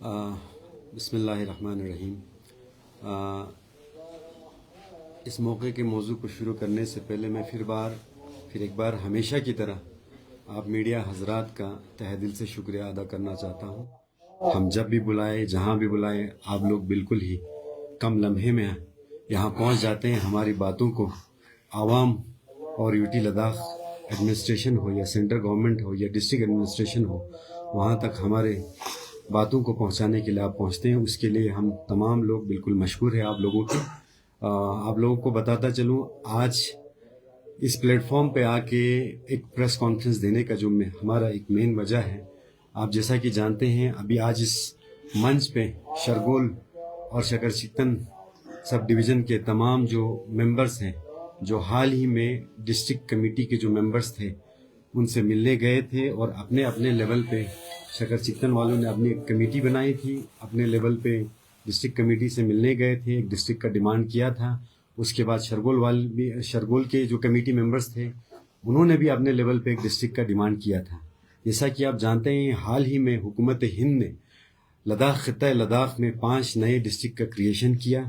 بسم اللہ الرحمن الرحیم۔ اس موقع کے موضوع کو شروع کرنے سے پہلے میں پھر ایک بار ہمیشہ کی طرح آپ میڈیا حضرات کا تہہ دل سے شکریہ ادا کرنا چاہتا ہوں۔ ہم جب بھی بلائے، جہاں بھی بلائے، آپ لوگ بالکل ہی کم لمحے میں یہاں پہنچ جاتے ہیں۔ ہماری باتوں کو عوام اور یوٹی لداخ ایڈمنسٹریشن ہو یا سینٹرل گورنمنٹ ہو یا ڈسٹرکٹ ایڈمنسٹریشن ہو، وہاں تک ہمارے باتوں کو پہنچانے کے لیے آپ پہنچتے ہیں۔ اس کے لیے ہم تمام لوگ بالکل مشکور ہیں آپ لوگوں کے۔ آپ لوگوں کو بتاتا چلوں، آج اس پلیٹ فارم پہ آ کے ایک پریس کانفرنس دینے کا جو ہمارا ایک مین وجہ ہے، آپ جیسا کہ جانتے ہیں، ابھی آج اس منچ پہ شرگول اور شکر چکتن سب ڈویژن کے تمام جو ممبرز ہیں، جو حال ہی میں ڈسٹرکٹ کمیٹی کے جو ممبرز تھے، ان سے ملنے گئے تھے اور اپنے اپنے لیول پہ شکر چکتن والوں نے اپنی کمیٹی بنائی تھی، اپنے لیول پہ ڈسٹرکٹ کمیٹی سے ملنے گئے تھے، ایک ڈسٹرکٹ کا ڈیمانڈ کیا تھا۔ اس کے بعد شرگول کے جو کمیٹی ممبرز تھے، انہوں نے بھی اپنے لیول پہ ایک ڈسٹرکٹ کا ڈیمانڈ کیا تھا۔ جیسا کہ آپ جانتے ہیں، حال ہی میں حکومت ہند نے خطہ لداخ میں 5 نئے ڈسٹرکٹ کا کریشن کیا،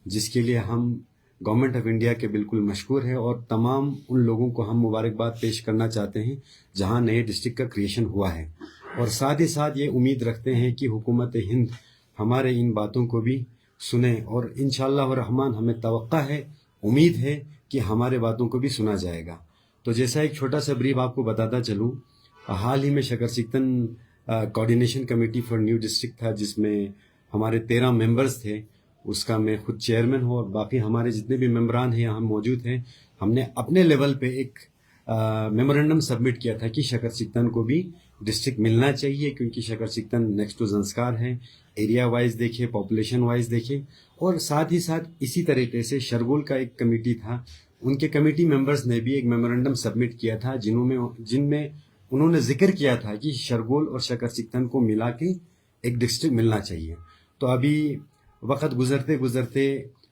جس کے لیے ہم گورنمنٹ آف انڈیا کے بالکل مشکور ہے، اور تمام ان لوگوں کو ہم مبارکباد پیش کرنا چاہتے ہیں جہاں نئے ڈسٹرکٹ کا کریشن ہوا ہے، اور ساتھ ہی ساتھ یہ امید رکھتے ہیں کہ حکومت ہند ہمارے ان باتوں کو بھی سنے، اور انشاءاللہ الرحمن ہمیں توقع ہے، امید ہے کہ ہمارے باتوں کو بھی سنا جائے گا۔ تو جیسا ایک چھوٹا سا بریف آپ کو بتاتا چلوں، حال ہی میں شکر چکتن coordination committee for new district تھا، جس میں ہمارے 13 ممبرز تھے، اس کا میں خود چیئرمین ہوں، اور باقی ہمارے جتنے بھی ممبران ہیں یہاں موجود ہیں۔ ہم نے اپنے لیول پہ ایک میمورنڈم سبمٹ کیا تھا کہ شکر چکتن کو بھی ڈسٹرکٹ ملنا چاہیے، کیونکہ شکر چکتن نیکسٹ ٹو زنسکار ہے، ایریا وائز دیکھے، پاپولیشن وائز دیکھے، اور ساتھ ہی ساتھ اسی طریقے سے شرگول کا ایک کمیٹی تھا، ان کے کمیٹی ممبرز نے بھی ایک میمورنڈم سبمٹ کیا تھا، جن میں انہوں نے ذکر کیا تھا کہ شرگول اور شکر چکتن کو ملا کے ایک ڈسٹرکٹ ملنا چاہیے۔ تو ابھی وقت گزرتے گزرتے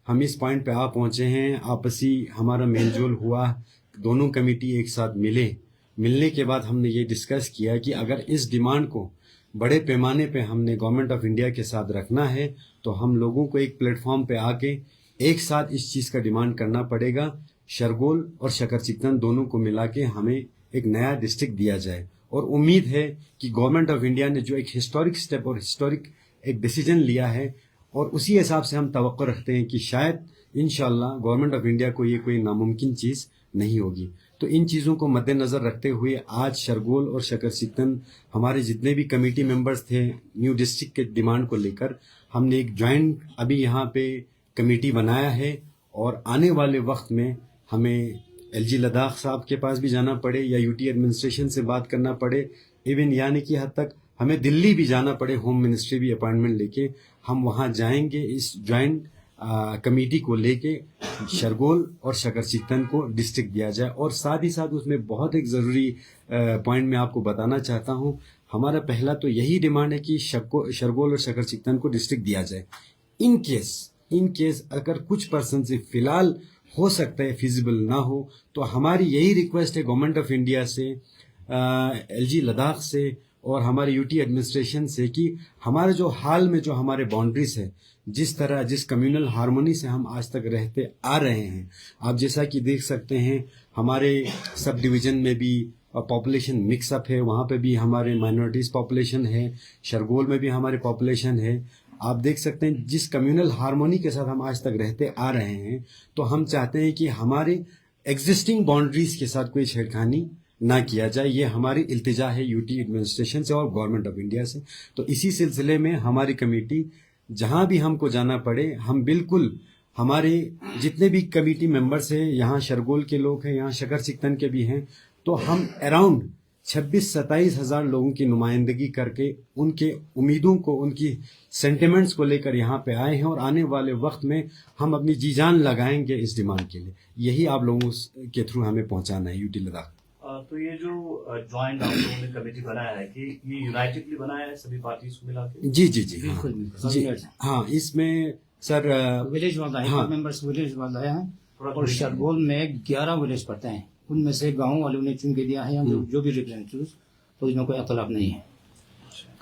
ہم اس پوائنٹ پہ پہنچے ہیں، آپسی ہمارا میل جول ہوا، دونوں کمیٹی ایک ساتھ ملنے کے بعد ہم نے یہ ڈسکس کیا کہ اگر اس ڈیمانڈ کو بڑے پیمانے پہ ہم نے گورنمنٹ آف انڈیا کے ساتھ رکھنا ہے، تو ہم لوگوں کو ایک پلیٹ فارم پہ آ کے ایک ساتھ اس چیز کا ڈیمانڈ کرنا پڑے گا، شرگول اور شکر چکتن دونوں کو ملا کے ہمیں ایک نیا ڈسٹرکٹ دیا جائے۔ اور امید ہے کہ گورنمنٹ آف انڈیا نے جو ایک ہسٹورک سٹیپ اور ہسٹورک ایک ڈیسیجن لیا ہے، اور اسی حساب سے ہم توقع رکھتے ہیں کہ شاید انشاءاللہ گورنمنٹ آف انڈیا کو یہ کوئی ناممکن چیز نہیں ہوگی۔ تو ان چیزوں کو مد نظر رکھتے ہوئے آج شرگول اور شکر چکتن ہمارے جتنے بھی کمیٹی ممبرز تھے نیو ڈسٹرکٹ کے ڈیمانڈ کو لے کر، ہم نے ایک جوائنٹ ابھی یہاں پہ کمیٹی بنایا ہے، اور آنے والے وقت میں ہمیں ایل جی لداخ صاحب کے پاس بھی جانا پڑے یا یو ٹی ایڈمنسٹریشن سے بات کرنا پڑے، ایون یعنی کہ حد تک ہمیں دلی بھی جانا پڑے، ہوم منسٹری بھی اپائنٹمنٹ لے کے ہم وہاں جائیں گے، اس جوائنٹ کمیٹی کو لے کے شرگول اور شکر چکتن کو ڈسٹرکٹ دیا جائے۔ اور ساتھ ہی ساتھ اس میں بہت ایک ضروری پوائنٹ میں آپ کو بتانا چاہتا ہوں، ہمارا پہلا تو یہی ڈیمانڈ ہے کہ شرگول اور شکر چکتن کو ڈسٹرکٹ دیا جائے۔ ان کیس اگر کچھ پرسن سے فی الحال ہو سکتا ہے فیزیبل نہ ہو، تو ہماری یہی ریکویسٹ ہے گورنمنٹ آف انڈیا سے، ایل جی لداخ سے اور ہمارے یو ٹی ایڈمنسٹریشن سے، کہ ہمارے جو حال میں جو ہمارے باؤنڈریز ہے، جس کمیونل ہارمونی سے ہم آج تک رہتے آ رہے ہیں، آپ جیسا کہ دیکھ سکتے ہیں ہمارے سب ڈویژن میں بھی پاپولیشن مکس اپ ہے، وہاں پہ بھی ہمارے مائنورٹیز پاپولیشن ہے، شرگول میں بھی ہمارے پاپولیشن ہے۔ آپ دیکھ سکتے ہیں جس کمیونل ہارمونی کے ساتھ ہم آج تک رہتے آ رہے ہیں، تو ہم چاہتے ہیں کہ ہمارے ایگزسٹنگ باؤنڈریز کے ساتھ کوئی چھیڑخانی نہ کیا جائے، یہ ہماری التجا ہے یو ٹی ایڈمنسٹریشن سے اور گورنمنٹ آف انڈیا سے۔ تو اسی سلسلے میں ہماری کمیٹی جہاں بھی ہم کو جانا پڑے، ہم بالکل ہمارے جتنے بھی کمیٹی ممبرس ہیں، یہاں شرگول کے لوگ ہیں، یہاں شکر چکتن کے بھی ہیں، تو ہم اراؤنڈ 26-27 ہزار لوگوں کی نمائندگی کر کے ان کے امیدوں کو، ان کی سینٹیمنٹس کو لے کر یہاں پہ آئے ہیں، اور آنے والے وقت میں ہم اپنی جی جان لگائیں گے اس ڈیمانڈ کے لیے۔ یہی آپ لوگوں کے تھرو ہمیں پہنچانا ہے یو ٹی لداخ۔ تو یہ جو جوائنٹ آپ لوگوں نے کمیٹی بنایا ہے، کہ یہ یونائٹڈلی بنایا ہے سبھی پارٹیز کو ملا کے؟ جی ہاں، اس میں سر ولیج والے ہیں، ممبرس ولیج والے ہیں، اور شرگول میں 11 ولیج پڑتے ہیں، ان میں سے گاؤں والوں نے چن کے دیا ہے، جو بھی ریپرزینٹیوز، تو ان میں کوئی اختلاف نہیں ہے۔